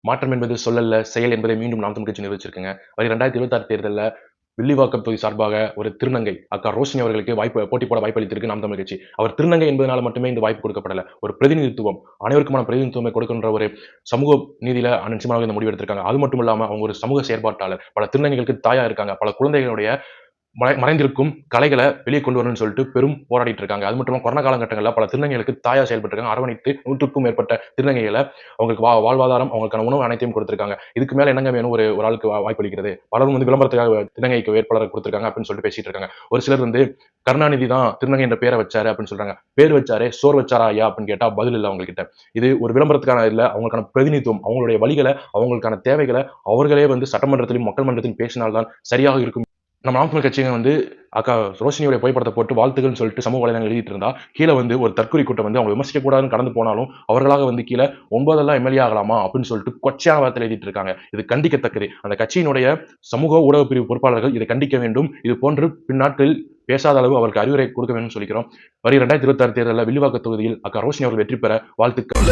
மாற்றம் என்பது சொல்லல்ல, செயல் என்பதை மீண்டும் நாம் தமிழ் கட்சி நிரூபிச்சிருக்குங்க. வரும் 2026 தேர்தல்ல வில்லிவாக்கம் தொகுதி சார்பாக ஒரு திருநங்கை அக்கா ரோஷினி அவர்களுக்கு போட்டி போட வாய்ப்பு அளித்திருக்கு நாம் தமிழ் கட்சி. அவர் திருநங்கை என்பதனால மட்டுமே இந்த வாய்ப்பு கொடுக்கப்படல. ஒரு பிரதிநிதித்துவம், அனைவருக்குமான பிரதிநிதித்துவம் கொடுக்கின்ற ஒரு சமூக நீதியில நிச்சயமாக இந்த முடிவு எடுத்திருக்காங்க. அது மட்டும் இல்லாம அவங்க ஒரு சமூக செயற்பாட்டாளர். பல திருநங்கைகளுக்கு தாயா இருக்காங்க. பல குழந்தைகளுடைய மறைந்திருக்கும் கலைகளை வெளியே கொண்டு வரணும்னு சொல்லிட்டு பெரும் போராடிட்டு இருக்காங்க. அது மட்டும் கொரோனா காலகட்டங்களில் பல திருநங்கைகளுக்கு தாயா செயல்பட்டிருக்காங்க. அரவணைத்து 100க்கும் மேற்பட்ட திருநங்கைகளை அவங்களுக்கு வாழ்வாதாரம், அவங்களுக்கான உணவு அனைத்தையும் கொடுத்திருக்காங்க. இதுக்கு மேல என்னங்க வேணும் ஒரு ஆளுக்கு வாய்ப்பு அளிக்கிறது? பலரும் விளம்பரத்துக்காக திருநங்கைக்கு வேட்பாளர் கொடுத்திருக்காங்க அப்படின்னு சொல்லிட்டு பேசிட்டு இருக்காங்க. ஒரு சிலர் கருணாநிதி தான் திருநங்கை என்ற பேரை வச்சாரு அப்படின்னு சொல்றாங்க. பேர் வச்சாரு, சோர் வச்சாரா ஐயா அப்படின்னு கேட்டா பதில் இல்லை அவங்க கிட்ட. இது ஒரு விளம்பரத்துக்கான இல்ல, அவங்களுக்கான பிரதிநிதித்துவம், அவங்களுடைய வழிகளை, அவங்களுக்கான தேவைகளை அவர்களே சட்டமன்றத்திலும் மக்கள் மன்றத்திலும் பேசினால்தான் சரியாக இருக்கும். நம்ம நாம் தமிழ் கட்சிங்க அக்கா ரோஷினியோட புகைப்படத்தை போட்டு வாழ்த்துக்கள்னு சொல்லிட்டு சமூக வலைதளங்கள் எழுதிட்டு இருந்தா, கீழே ஒரு தற்கொலை கூட்டம் அவங்க விமர்சிக்க கூடாதுன்னு கடந்து போனாலும் அவர்களாக கீழே 9 எம்எல்ஏ ஆகலாமா அப்படின்னு சொல்லிட்டு கொச்சையான வார்த்தை எழுதிட்டு இருக்காங்க. இது கண்டிக்கத்தக்கது. அந்த கட்சியினுடைய சமூக ஊடக பிரிவு பொறுப்பாளர்கள் இதை கண்டிக்க வேண்டும். இது போன்று பின்னாட்களில் பேசாத அளவு அவருக்கு அறிவுரை கொடுக்க வேண்டும் சொல்லிக்கிறோம். வரும் 2026 தேர்தலில் வில்லிவாக்கம் தொகுதியில் அக்கா ரோஷினி அவர்கள் வெற்றி பெற வாழ்த்துக்கள்.